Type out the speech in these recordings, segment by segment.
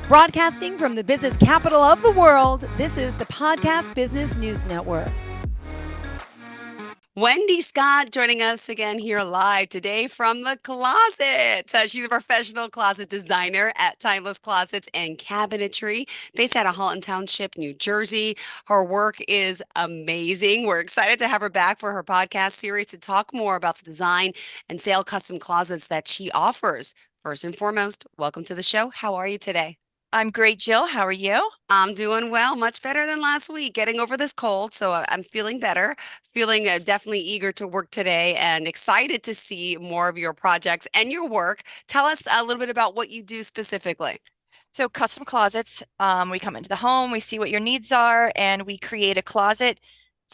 Broadcasting from the business capital of the world, this is the Podcast Business News Network. Wendy Scott joining us again here live today from the closet. She's a professional closet designer at Timeless Closets and Cabinetry based out of Halton Township, New Jersey. Her work is amazing. We're excited to have her back for her podcast series to talk more about the design and sale custom closets that she offers. First and foremost, welcome to the show. How are you today? I'm great, Jill. How are you? I'm doing well, much better than last week, getting over this cold. So I'm feeling better, feeling definitely eager to work today and excited to see more of your projects and your work. Tell us a little bit about what you do specifically. So custom closets, we come into the home, we see what your needs are, and we create a closet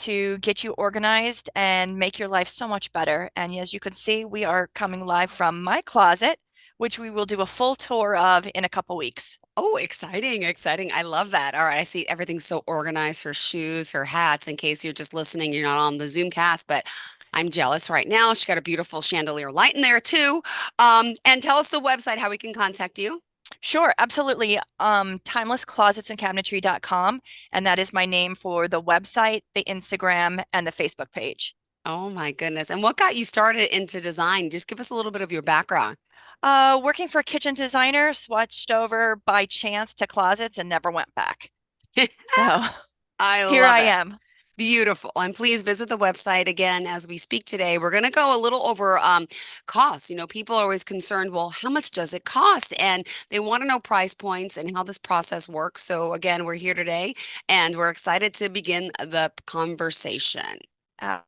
to get you organized and make your life so much better. And as you can see, we are coming live from my closet, which we will do a full tour of in a couple weeks. Oh, exciting, exciting. I love that. All right. I see everything's so organized, her shoes, her hats, in case you're just listening, you're not on the Zoom cast, but I'm jealous right now. She got a beautiful chandelier light in there too. And tell us the website, how we can contact you. Sure, absolutely. Timelessclosetsandcabinetry.com, and that is my name for the website, the Instagram, and the Facebook page. Oh my goodness. And what got you started into design? Just give us a little bit of your background. Working for a kitchen designer, switched over by chance to closets and never went back. So I here love I it. am. Beautiful. And please visit the website again as we speak today. We're going to go a little over costs. You know, people are always concerned, well, how much does it cost? And they want to know price points and how this process works. So again, we're here today and we're excited to begin the conversation. Now,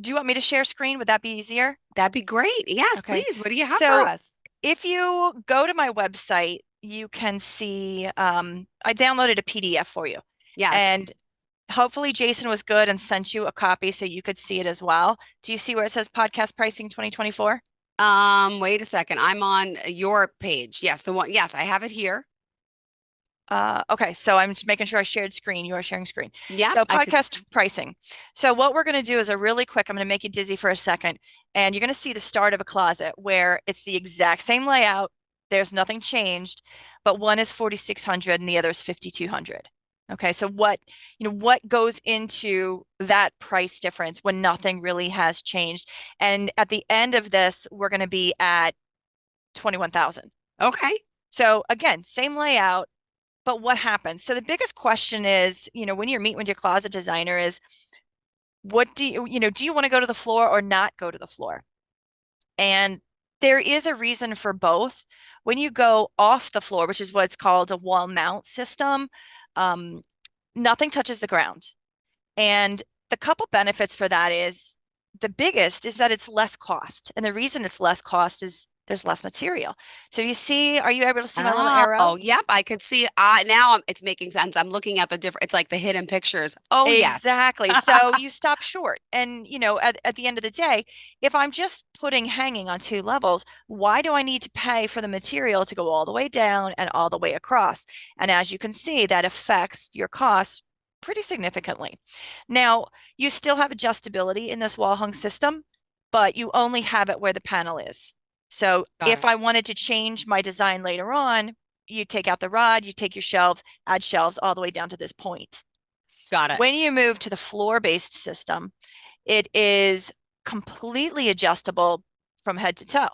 do you want me to share screen? Would that be easier? That'd be great. Yes, Okay. please. What do you have for So us? if you go to my website, you can see I downloaded a PDF for you. Yes. And hopefully Jason was good and sent you a copy so you could see it as well. Do you see where it says podcast pricing 2024? Wait a second. I'm on your page. Yes, the one. Yes, I have it here. Okay, so I'm just making sure I shared screen. You are sharing screen. Yeah. So podcast pricing. So what we're going to do is a really quick, I'm going to make you dizzy for a second, and you're going to see the start of a closet where it's the exact same layout. There's nothing changed, but one is 4,600 and the other is 5,200. Okay, so what goes into that price difference when nothing really has changed? And at the end of this, we're going to be at 21,000. Okay. So again, same layout, but what happens? So the biggest question is, when you're meeting with your closet designer is, what do you want to go to the floor or not go to the floor? And there is a reason for both. When you go off the floor, which is what's called a wall mount system, nothing touches the ground. And the couple benefits for that is, the biggest is that it's less cost. And the reason it's less cost is there's less material. So you see, are you able to see my little arrow? Oh, yep, I could see. Now it's making sense. I'm looking at the different. It's like the hidden pictures. Oh, yeah, exactly. So you stop short. And, at the end of the day, if I'm just putting hanging on two levels, why do I need to pay for the material to go all the way down and all the way across? And as you can see, that affects your costs pretty significantly. Now, you still have adjustability in this wall hung system, but you only have it where the panel is. So if I wanted to change my design later on, you take out the rod, you take your shelves, add shelves all the way down to this point. Got it. When you move to the floor-based system, it is completely adjustable from head to toe.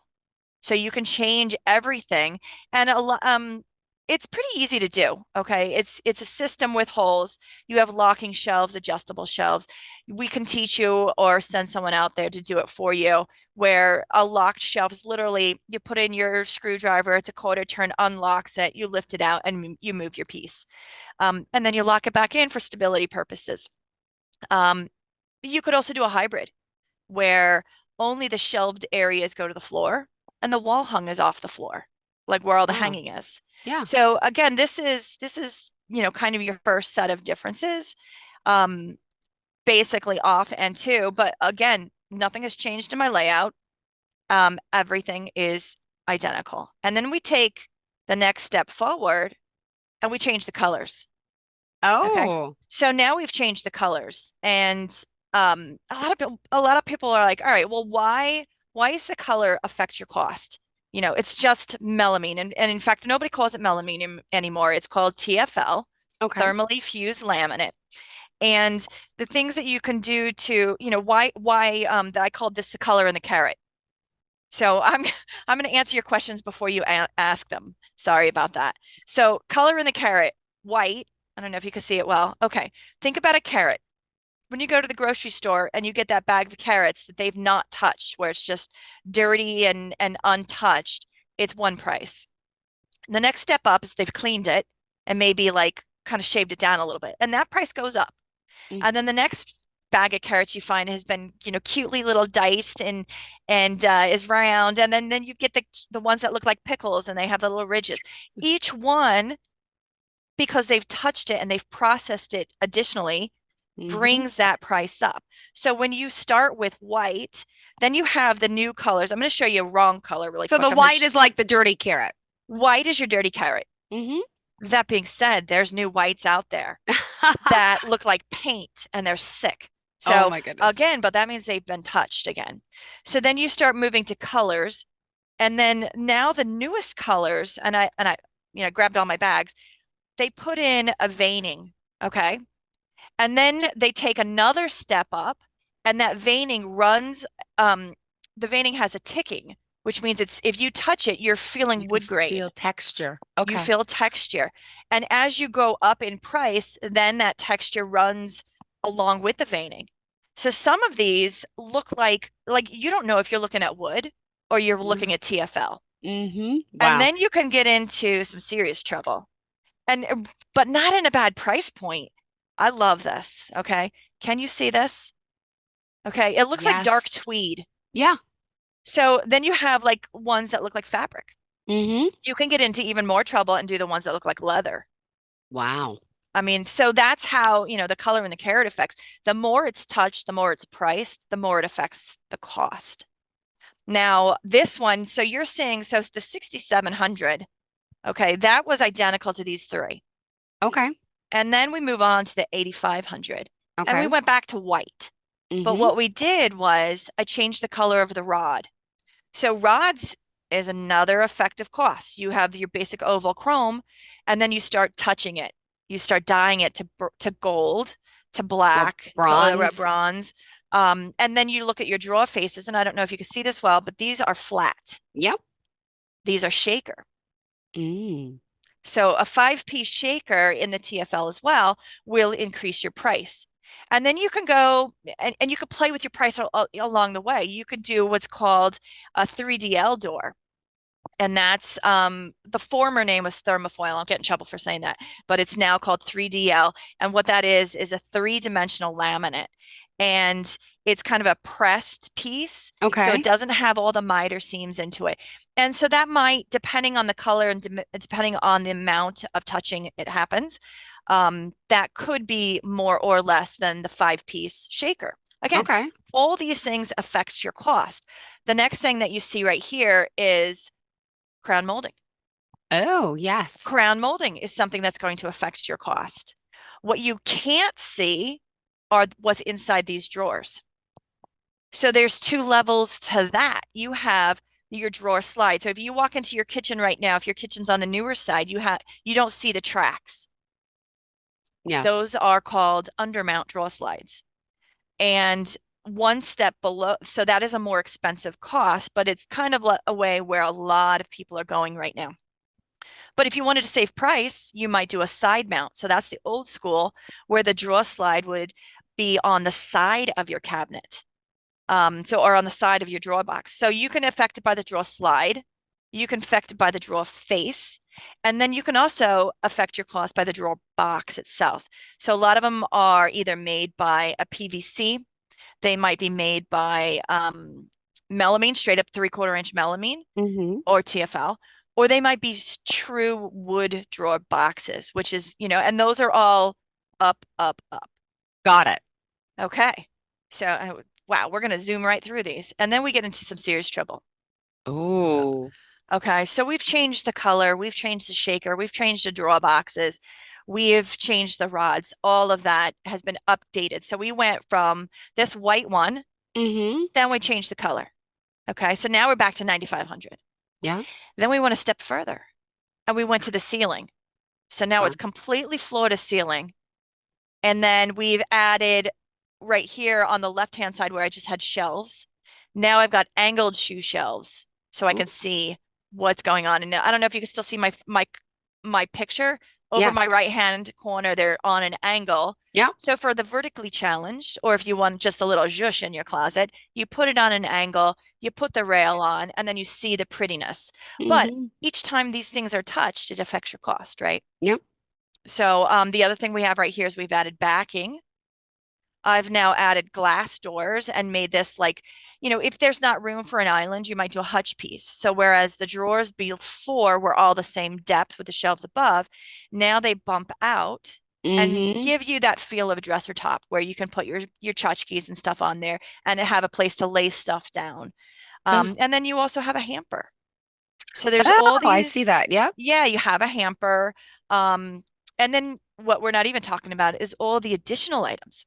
So you can change everything. And it's pretty easy to do. Okay. It's a system with holes. You have locking shelves, adjustable shelves. We can teach you or send someone out there to do it for you, where a locked shelf is literally, you put in your screwdriver, it's a quarter turn, unlocks it, you lift it out and you move your piece. And then you lock it back in for stability purposes. You could also do a hybrid where only the shelved areas go to the floor and the wall hung is off the floor, like where all the hanging is. Yeah. So again, this is kind of your first set of differences, basically off and to, but again, nothing has changed in my layout. Everything is identical. And then we take the next step forward and we change the colors. Okay. Oh, So now we've changed the colors, and a lot of people are like, all right, well, why does the color affect your cost? it's just melamine. And in fact, nobody calls it melamine anymore. It's called TFL, Okay. thermally fused laminate. And the things that you can do to, why that I called this the color in the carrot. So I'm I'm going to answer your questions before you ask them. Sorry about that. So color in the carrot, white. I don't know if you can see it well. Okay. Think about a carrot. When you go to the grocery store and you get that bag of carrots that they've not touched, where it's just dirty and untouched, it's one price. The next step up is they've cleaned it and maybe like kind of shaved it down a little bit, and that price goes up. Mm. And then the next bag of carrots you find has been, cutely little diced and is round. And then you get the ones that look like pickles and they have the little ridges. Each one, because they've touched it and they've processed it additionally, brings that price up. So when you start with white, then you have the new colors. I'm going to show you a wrong color really So quick. the white is like the dirty carrot. White is your dirty carrot. That being said, there's new whites out there that look like paint and they're sick. So oh my goodness. again, but that means they've been touched again. So then you start moving to colors. And then now the newest colors, and I grabbed all my bags, they put in a veining. Okay. And then they take another step up, and that veining runs, the veining has a ticking, which means it's, if you touch it, you're feeling wood grain. Feel texture. Okay. You feel texture. And as you go up in price, then that texture runs along with the veining. So some of these look like you don't know if you're looking at wood or you're looking at TFL. Wow. And then you can get into some serious trouble. But not in a bad price point. I love this. Okay. Can you see this? Okay. It looks like dark tweed. Yeah. So then you have like ones that look like fabric. You can get into even more trouble and do the ones that look like leather. Wow. I mean, so that's how, the color in the carrot affects. The more it's touched, the more it's priced, the more it affects the cost. Now, this one, so you're seeing, so the 6,700, okay, that was identical to these three. Okay. And then we move on to the 8,500. Okay. And we went back to white. But what we did was I changed the color of the rod. So rods is another effective cost. You have your basic oval chrome, and then you start touching it. You start dyeing it to gold, to black, bronze. to bronze. And then you look at your drawer faces, and I don't know if you can see this well, but these are flat. Yep. These are shaker. So a 5-piece shaker in the TFL as well will increase your price. And then you can go and you can play with your price along the way. You could do what's called a 3DL door. And that's the former name was thermofoil. I'll get in trouble for saying that, but it's now called 3DL. And what that is a 3-dimensional laminate. And it's kind of a pressed piece. Okay. So it doesn't have all the miter seams into it. And so that might, depending on the color and depending on the amount of touching it happens, that could be more or less than the 5-piece shaker. Again, okay. All these things affects your cost. The next thing that you see right here is crown molding. Oh, yes. Crown molding is something that's going to affect your cost. What you can't see are what's inside these drawers. So there's 2 levels to that. You have your drawer slide. So if you walk into your kitchen right now, if your kitchen's on the newer side, you don't see the tracks. Yes. Those are called undermount drawer slides. And one step below, so that is a more expensive cost, but it's kind of a way where a lot of people are going right now. But if you wanted to save price, you might do a side mount. So that's the old school where the drawer slide would be on the side of your cabinet. Or on the side of your drawer box. So you can affect it by the drawer slide. You can affect it by the drawer face. And then you can also affect your cost by the drawer box itself. So a lot of them are either made by a PVC. They might be made by melamine, straight up 3/4-inch melamine or TFL. Or they might be true wood drawer boxes, which is, and those are all up, up, up. Got it. Okay. So, wow, we're going to zoom right through these. And then we get into some serious trouble. Oh. Okay. So we've changed the color. We've changed the shaker. We've changed the drawer boxes. We've changed the rods. All of that has been updated. So we went from this white one, then we changed the color. Okay. So now we're back to 9,500. Yeah. Then we went a step further and we went to the ceiling. So now Wow. it's completely floor to ceiling. And then we've added right here on the left-hand side where I just had shelves. Now I've got angled shoe shelves so I Ooh. can see what's going on. And I don't know if you can still see my picture over my Yes. right-hand corner. They're on an angle. Yeah. So for the vertically challenged, or if you want just a little zhuzh in your closet, you put it on an angle, you put the rail on, and then you see the prettiness. But Mm-hmm. each time these things are touched, it affects your cost, right? Yep. So the other thing we have right here is we've added backing. I've now added glass doors and made this like, if there's not room for an island, you might do a hutch piece. So whereas the drawers before were all the same depth with the shelves above, now they bump out and Mm-hmm. give you that feel of a dresser top where you can put your tchotchkes and stuff on there and have a place to lay stuff down. Oh. And then you also have a hamper. So there's Oh, all I see these, that. Yep. yeah, you have a hamper. And then what we're not even talking about is all the additional items.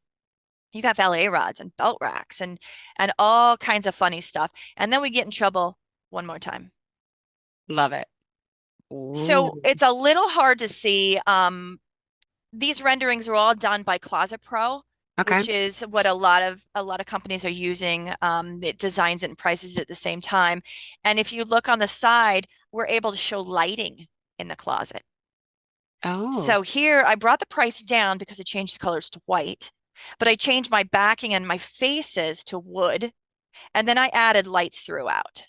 You got valet rods and belt racks and all kinds of funny stuff. And then we get in trouble one more time. Love it. So Ooh. it's a little hard to see. These renderings are all done by Closet Pro, Okay. which is what a lot of companies are using. It designs it and prices it at the same time. And if you look on the side, we're able to show lighting in the closet. Oh. So here I brought the price down because I changed the colors to white, but I changed my backing and my faces to wood, and then I added lights throughout.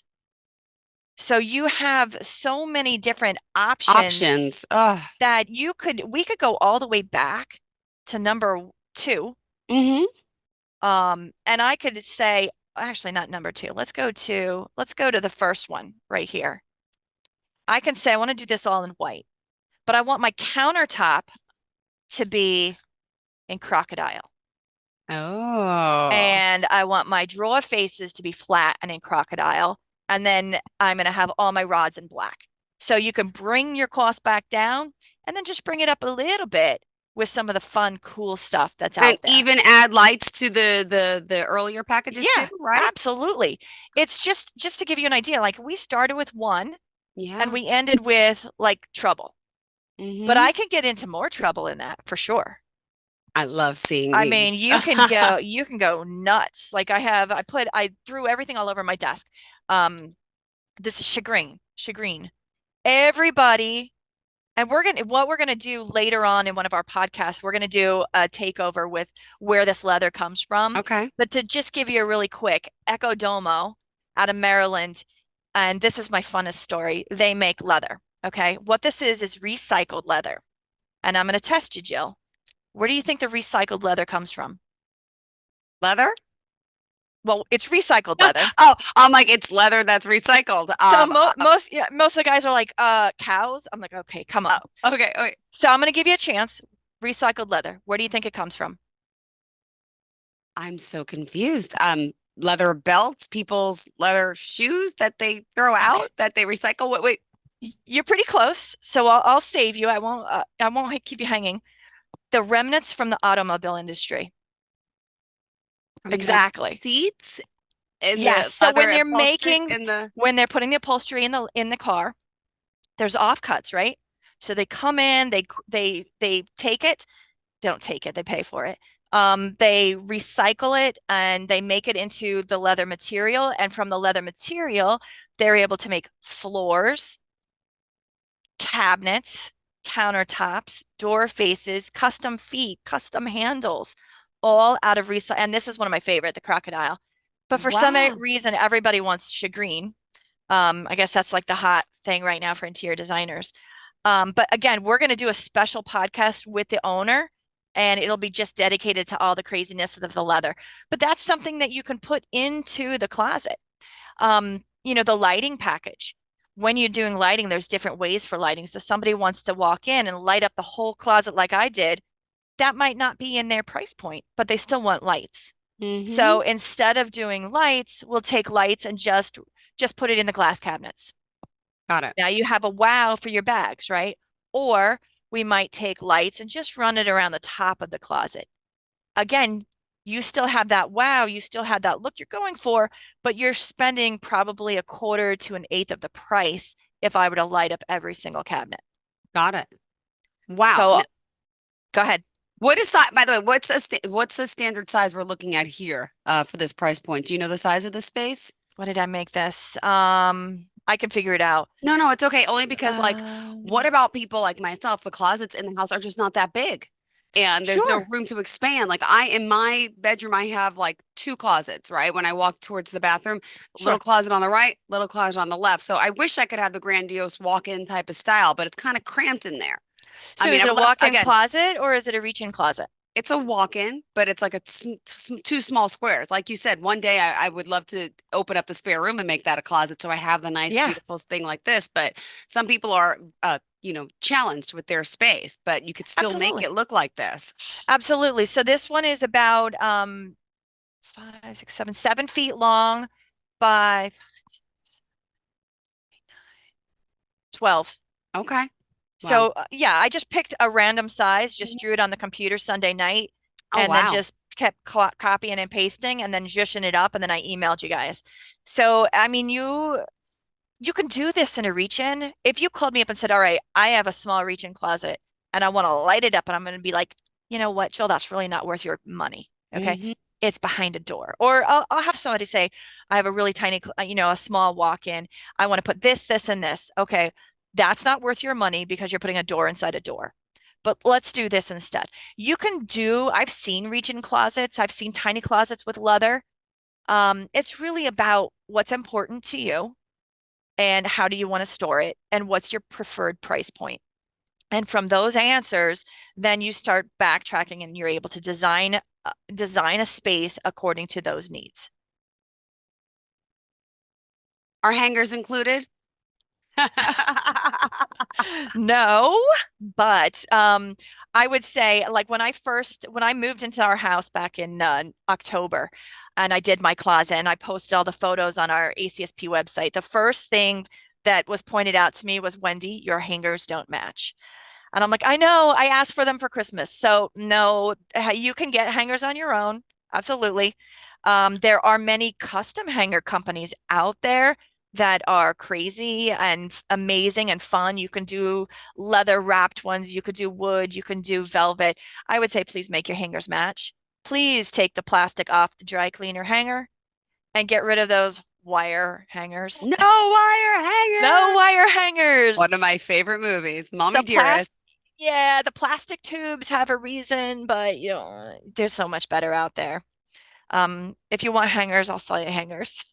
So you have so many different options Options. Oh. that we could go all the way back to number two. Mm-hmm. And I could say, actually not number two. Let's go to the first one right here. I can say I want to do this all in white, but I want my countertop to be in crocodile. Oh. And I want my drawer faces to be flat and in crocodile. And then I'm going to have all my rods in black. So you can bring your cost back down and then just bring it up a little bit with some of the fun, cool stuff that's And out there. even add lights to the earlier packages too, Yeah, right? absolutely. It's just to give you an idea, like we started with one and Yeah. we ended with like trouble. But Mm-hmm. I can get into more trouble in that for sure. I love seeing I these. mean, you can go nuts. Like I threw everything all over my desk. Um, this is chagrin. Everybody, and what we're gonna do later on in one of our podcasts, we're gonna do a takeover with where this leather comes from. Okay. But to just give you a really quick, Echo Domo out of Maryland, and this is my funnest story. They make leather. Okay, what this is recycled leather, and I'm gonna test you, Jill. Where do you think the recycled leather comes from? Leather? Well, it's recycled leather. Oh, I'm like, it's leather that's recycled. So most of the guys are like, cows. I'm like, okay, come on. Okay, okay. So I'm gonna give you a chance. Recycled leather. Where do you think it comes from? I'm so confused. Leather belts, people's leather shoes that they throw Okay. out, that they recycle. Wait. You're pretty close. So I'll save you. I won't keep you hanging. The remnants from the automobile industry. From the Exactly. seats and Yes. the So leather when they're upholstery making and the when they're putting the upholstery in the car, there's offcuts, right? So they come in, they take it. They don't take it, they pay for it. They recycle it and they make it into the leather material. And from the leather material, they're able to make floors, cabinets, countertops, door faces, custom feet, custom handles, all out of recycle. And this is one of my favorite, the crocodile. But for some wow. reason, everybody wants shagreen. I guess that's like the hot thing right now for interior designers. But again, we're going to do a special podcast with the owner and it'll be just dedicated to all the craziness of the leather. But that's something that you can put into the closet. The lighting package. When you're doing lighting, there's different ways for lighting. So somebody wants to walk in and light up the whole closet like I did, that might not be in their price point, but they still want lights. Mm-hmm. So instead of doing lights, we'll take lights and just put it in the glass cabinets. Got it. Now you have a wow for your bags, right? Or we might take lights and just run it around the top of the closet. Again, You still have that wow, you still have that look you're going for, but you're spending probably a quarter to an eighth of the price if I were to light up every single cabinet. Got it. Wow. So go ahead. What is that, by the way, what's the standard size we're looking at here for this price point? Do you know the size of the space? What did I make this? I can figure it out. No, no, it's okay. Only because like what Um, about people like myself? The closets in the house are just not that big. And there's no sure, room to expand. Like I in my bedroom, I have like two closets, right? When I walk towards the bathroom, little sure. closet on the right, little closet on the left. So I wish I could have the grandiose walk-in type of style, but it's kind of cramped in there. I So mean, is I it a would love walk-in again. closet or is it a reach-in closet? It's a walk-in, but it's like two small squares. Like you said, one day I would love to open up the spare room and make that a closet so I have the nice, Yeah, beautiful thing like this. But some people are, challenged with their space, but you could still make absolutely. it look like this. Absolutely. So this one is about 7 feet long by 12. Okay. Wow. So yeah, I just picked a random size, just drew it on the computer Sunday night, Oh, and then wow. just kept copying and pasting and then zhishing it up, and then I emailed you guys. So I mean, you can do this in a reach-in. If you called me up and said, "All right, I have a small reach-in closet and I want to light it up," and I'm going to be like, "You know what, Jill, that's really not worth your money." Okay. Hmm. It's behind a door. Or I'll have somebody say, "I have a really tiny, a small walk-in. I want to put this, this, and this." Okay. That's not worth your money because you're putting a door inside a door. But let's do this instead. I've seen reach-in closets. I've seen tiny closets with leather. It's really about what's important to you and how do you want to store it and what's your preferred price point. And from those answers, then you start backtracking and you're able to design a space according to those needs. Are hangers included? No, but I would say like when I moved into our house back in October and I did my closet and I posted all the photos on our ACSP website, the first thing that was pointed out to me was, Wendy, your hangers don't match. And I'm like, I know, I asked for them for Christmas. So no, you can get hangers on your own. Absolutely. There are many custom hanger companies out there that are crazy and amazing and fun. You can do leather wrapped ones, you could do wood, you can do velvet. I would say please make your hangers match. Please take the plastic off the dry cleaner hanger and get rid of those wire hangers. No wire No hanger. wire hangers. One of my favorite movies, Mommy The Dearest. plastic, yeah, the plastic tubes have a reason, but there's so much better out there. If you want hangers, I'll sell you hangers.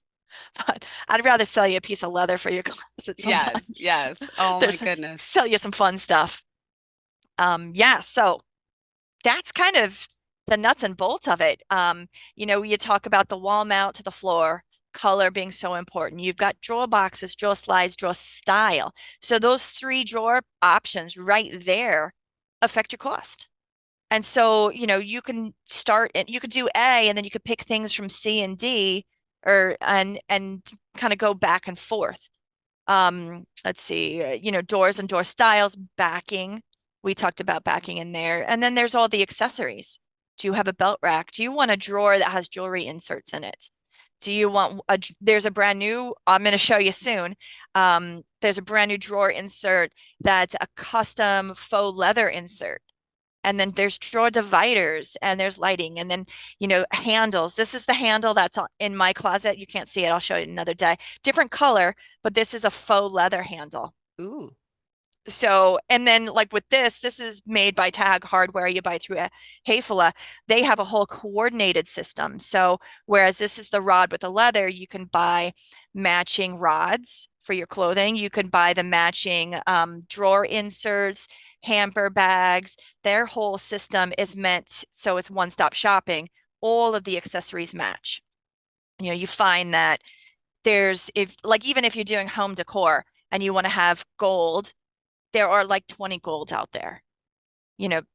But I'd rather sell you a piece of leather for your closet Yes, sometimes. yes. Oh my There's goodness. sell you some fun stuff. Yeah, so that's kind of the nuts and bolts of it. You talk about the wall mount to the floor, color being so important. You've got drawer boxes, drawer slides, drawer style. So those three drawer options right there affect your cost. And so, you can start and you could do A and then you could pick things from C and D or and kind of go back and forth. Let's see, doors and door styles, backing. We talked about backing in there. And then there's all the accessories. Do you have a belt rack? Do you want a drawer that has jewelry inserts in it? Do you want there's a brand new, I'm going to show you soon. There's a brand new drawer insert that's a custom faux leather insert. And then there's drawer dividers and there's lighting and then, handles. This is the handle that's in my closet. You can't see it. I'll show you another day. Different color, but this is a faux leather handle. Ooh. So, and then like with this is made by Tag Hardware. You buy through a Hafele. They have a whole coordinated system. So, whereas this is the rod with the leather, you can buy matching rods for your clothing. You can buy the matching drawer inserts, hamper bags. Their whole system is meant so it's one-stop shopping. All of the accessories match. You find that even if you're doing home decor and you want to have gold, there are like 20 golds out there.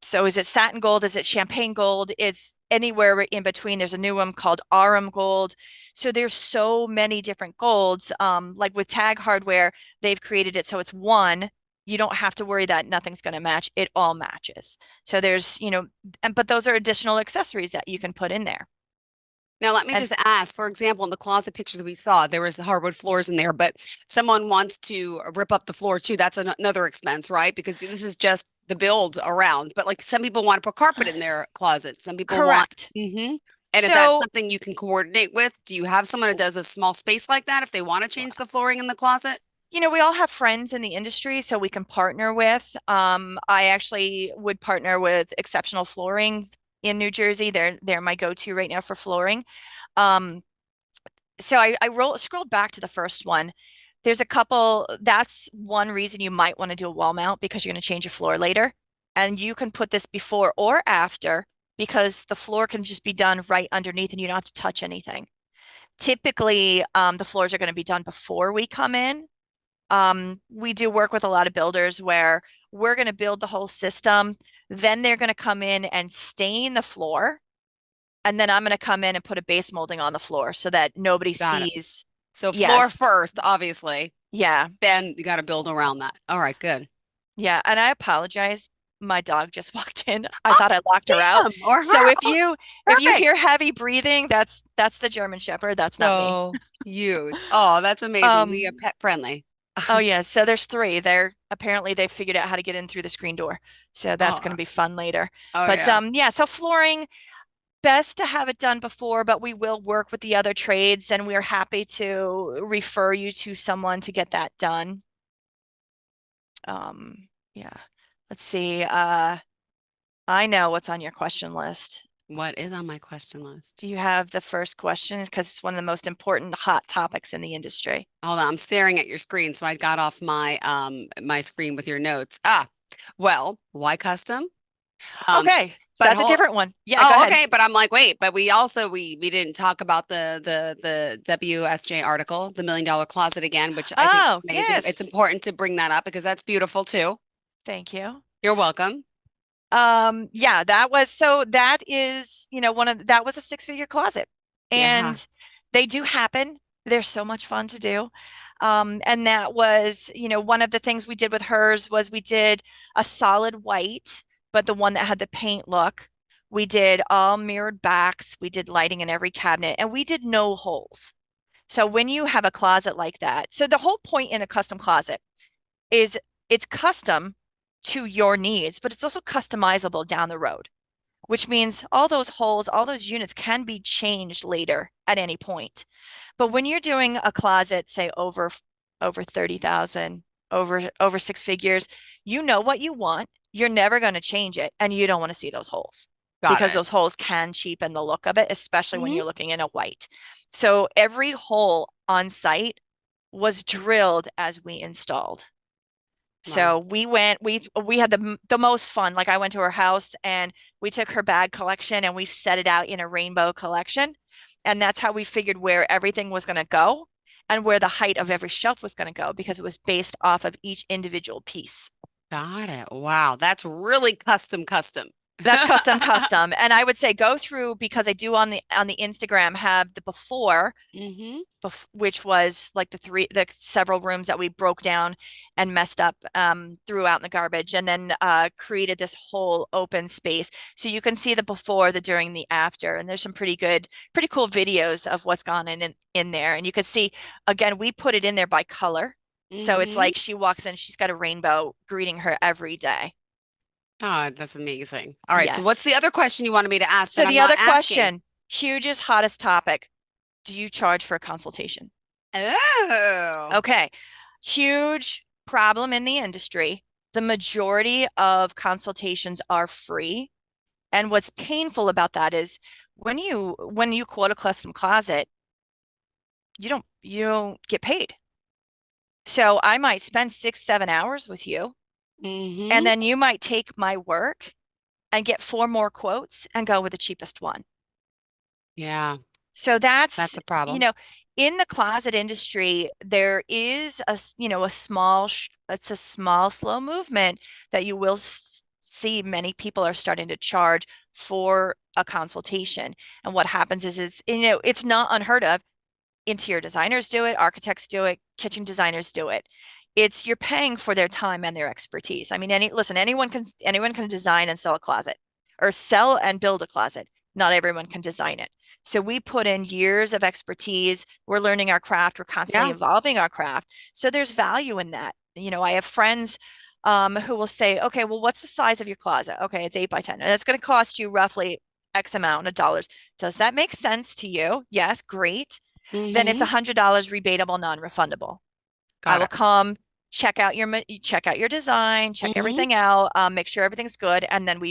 So is it satin gold? Is it champagne gold? It's anywhere in between. There's a new one called Arum gold. So there's so many different golds. Like with Tag Hardware, they've created it so it's one. You don't have to worry that nothing's going to match. It all matches. So there's, but those are additional accessories that you can put in there. Now, let me And just ask, for example, in the closet pictures we saw, there was hardwood floors in there, but someone wants to rip up the floor too. That's another expense, right? Because this is just the build around. But like some people want to put carpet in their closet. Some people want, correct. And is that So, something you can coordinate with? Do you have someone that does a small space like that if they want to change the flooring in the closet? we all have friends in the industry, so we can partner with. I actually would partner with Exceptional Flooring in New Jersey. They're my go-to right now for flooring. Um, so I scrolled back to the first one. There's a couple, that's one reason you might want to do a wall mount because you're going to change your floor later. And you can put this before or after because the floor can just be done right underneath and you don't have to touch anything. Typically, the floors are going to be done before we come in. We do work with a lot of builders where we're going to build the whole system. Then they're going to come in and stain the floor. And then I'm going to come in and put a base molding on the floor so that nobody Got it. sees. So floor Yes. first, obviously. Yeah. Then you got to build around that. All right, good. Yeah. And I apologize. My dog just walked in. I Oh, thought I locked her out. Sam or So her. if Oh, you hear perfect. heavy breathing, that's the German Shepherd. That's not me. So cute. Oh, that's amazing. We are Um, pet friendly. oh yeah. So there's three. They figured out how to get in through the screen door. So that's going Oh, to be fun later. oh But yeah. yeah, so flooring, best to have it done before, but we will work with the other trades and we're happy to refer you to someone to get that done. Yeah. Let's see. I know what's on your question list. What is on my question list? Do you have the first question? Because it's one of the most important hot topics in the industry. Hold on, I'm staring at your screen, so I got off my screen with your notes. Well, why custom? Um, Okay, so but that's a hold different one. Yeah, go Oh, ahead. okay. But I'm like, wait, but we also we didn't talk about the WSJ article, the Million Dollar Closet again, which I think is Oh, amazing. It's yes. important to bring that up because that's beautiful too. Thank you. You're welcome. Yeah, that was so that is, that was a six-figure closet. Yeah. And they do happen. They're so much fun to do. And that was, one of the things we did with hers was we did a solid white, but the one that had the paint look. We did all mirrored backs. We did lighting in every cabinet, and we did no holes. So when you have a closet like that, so the whole point in a custom closet is it's custom to your needs, but it's also customizable down the road, which means all those holes, all those units can be changed later at any point. But when you're doing a closet, say over 30,000, over six figures, you know what you want. You're never going to change it, and you don't want to see those holes Got because it. those holes can cheapen the look of it, especially when Hmm. you're looking in a white. So every hole on site was drilled as we installed. Wow. So we had the most fun. Like I went to her house and we took her bag collection and we set it out in a rainbow collection. And that's how we figured where everything was going to go and where the height of every shelf was going to go because it was based off of each individual piece. Got it. Wow. That's really custom, custom. That's custom. And I would say go through because I do on the Instagram have the before, Hmm. which was like the several rooms that we broke down and messed up, threw out in the garbage, and then created this whole open space. So you can see the before, the during, the after, and there's some pretty cool videos of what's gone in there. And you could see again, we put it in there by color. So it's Hmm. like she walks in, she's got a rainbow greeting her every day. Oh, that's amazing. All right. So what's Yes. the other question you wanted me to ask So that I'm the not other asking? question, hugest, hottest topic. Do you charge for a consultation? Oh, Okay. Huge problem in the industry. The majority of consultations are free. And what's painful about that is when you quote a custom closet, you don't get paid. So I might spend 6, 7 hours with you, and hmm. then you might take my work and get four more quotes and go with the cheapest one. Yeah, So that's that's, a problem. in the closet industry, there is it's a small, slow movement that you will see many people are starting to charge for a consultation. And what happens is, it's not unheard of. Interior designers do it, architects do it, kitchen designers do it. You're paying for their time and their expertise. I mean, anyone can design and sell a closet or sell and build a closet. not everyone can design it. So we put in years of expertise. We're learning our craft. We're constantly evolving our craft. So there's value in that. I have friends who will say, okay, well, what's the size of your closet? Okay, it's 8 by 10. And it's going to cost you roughly X amount of dollars. Does that make sense to you? Yes, great. Then it's $100 rebatable, non-refundable. I will come check out your design, check everything out, make sure everything's good. And then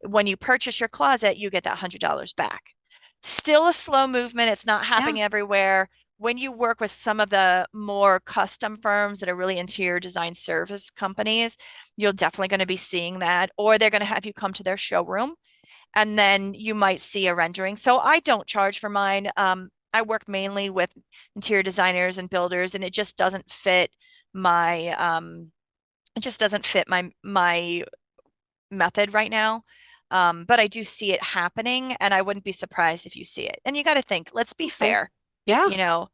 when you purchase your closet, you get that $100 back. Still a slow movement. It's not happening everywhere. When you work with some of the more custom firms that are really interior design service companies, you're definitely going to be seeing that, or they're going to have you come to their showroom and then you might see a rendering. So I don't charge for mine. I work mainly with interior designers and builders, and it just doesn't fit my my method right now. But I do see it happening, and I wouldn't be surprised if you see it. And you got to think, let's be fair. Yeah.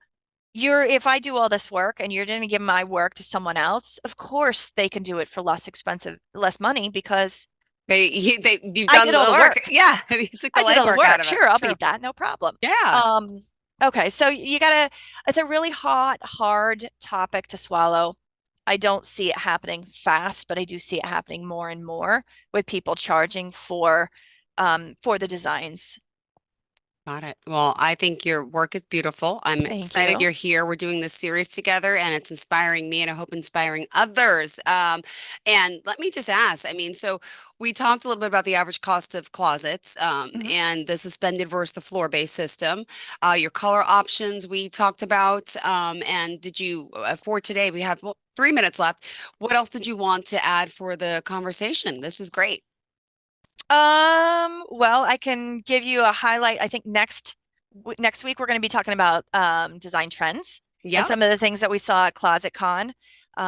If I do all this work and you're going to give my work to someone else, of course they can do it for less money because you've done all the work. Yeah. You took the legwork out of it. Sure, I'll beat that. No problem. Yeah. Okay. So it's a really hard topic to swallow. I don't see it happening fast, but I do see it happening more and more with people charging for the designs. Got it. Well, I think your work is beautiful. I'm excited you're here. We're doing this series together, and it's inspiring me, and I hope inspiring others. And let me just ask, so we talked a little bit about the average cost of closets, and the suspended versus the floor-based system. Your color options we talked about. And did you, for today, we have 3 minutes left. What else did you want to add for the conversation? This is great. Well, I can give you a highlight. I think next week we're going to be talking about design trends and some of the things that we saw at Closet Con.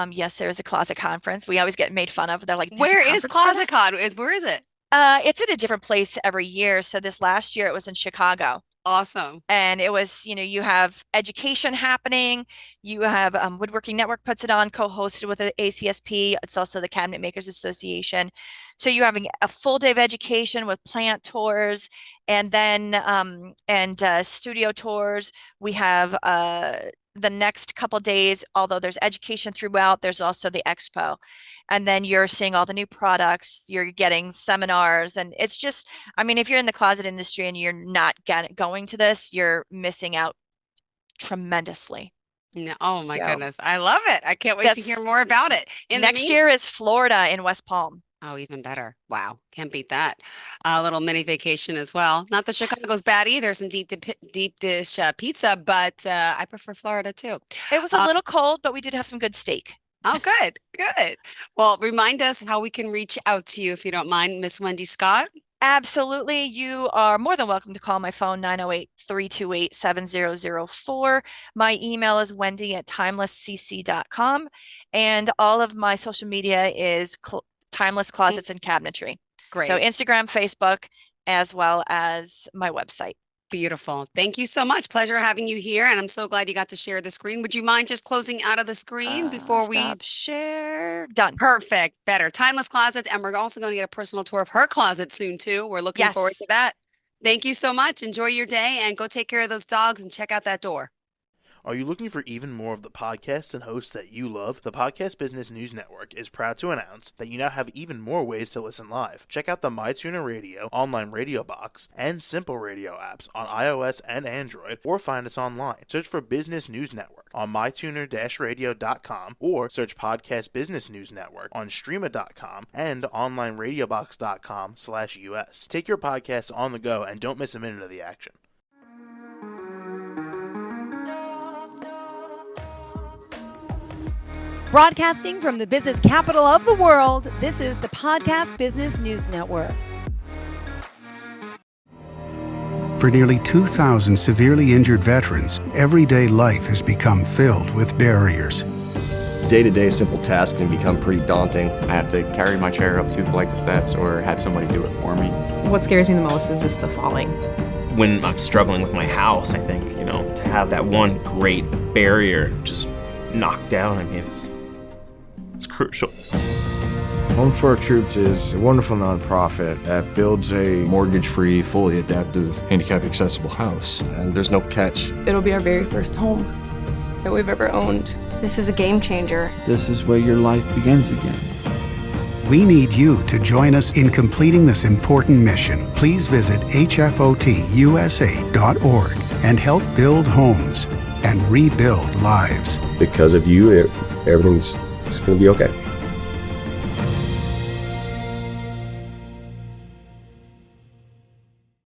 Yes, there is a Closet Conference. We always get made fun of. They're like, where is Closet Con? Where is it? It's at a different place every year. So this last year it was in Chicago. Awesome. And it was, you have education happening. You have Woodworking Network puts it on, co-hosted with the ACSP. It's also the Cabinet Makers Association. So you're having a full day of education with plant tours and then studio tours. We have the next couple days, although there's education throughout, there's also the expo. And then you're seeing all the new products, you're getting seminars. And it's just, if you're in the closet industry and you're not going to this, you're missing out tremendously. No, oh my goodness. I love it. I can't wait to hear more about it. Next year is Florida in West Palm. Oh, even better. Wow. Can't beat that. A little mini vacation as well. Not that Chicago's bad either. Some deep dish pizza, but I prefer Florida too. It was a little cold, but we did have some good steak. Oh, good. Good. Well, remind us how we can reach out to you if you don't mind, Miss Wendy Scott. Absolutely. You are more than welcome to call my phone, 908-328-7004. My email is wendy@timelesscc.com. And all of my social media is Timeless Closets and Cabinetry. Great. So Instagram, Facebook, as well as my website. Beautiful. Thank you so much. Pleasure having you here. And I'm so glad you got to share the screen. Would you mind just closing out of the screen before stop share? Done. Perfect. Better. Timeless Closets. And we're also going to get a personal tour of her closet soon too. We're looking forward to that. Thank you so much. Enjoy your day and go take care of those dogs and check out that door. Are you looking for even more of the podcasts and hosts that you love? The Podcast Business News Network is proud to announce that you now have even more ways to listen live. Check out the MyTuner Radio, online radio box, and Simple Radio apps on iOS and Android, or find us online. Search for Business News Network on mytuner-radio.com, or search Podcast Business News Network on streama.com and onlineradiobox.com/US. Take your podcasts on the go and don't miss a minute of the action. Broadcasting from the business capital of the world, this is the Podcast Business News Network. For nearly 2,000 severely injured veterans, everyday life has become filled with barriers. Day-to-day simple tasks can become pretty daunting. I have to carry my chair up 2 flights of steps or have somebody do it for me. What scares me the most is just the falling. When I'm struggling with my house, I think, to have that one great barrier just knocked down, it's crucial. Home for Our Troops is a wonderful nonprofit that builds a mortgage-free, fully adaptive, handicap-accessible house. And there's no catch. It'll be our very first home that we've ever owned. This is a game changer. This is where your life begins again. We need you to join us in completing this important mission. Please visit hfotusa.org and help build homes and rebuild lives. Because of you, everything's going to be okay.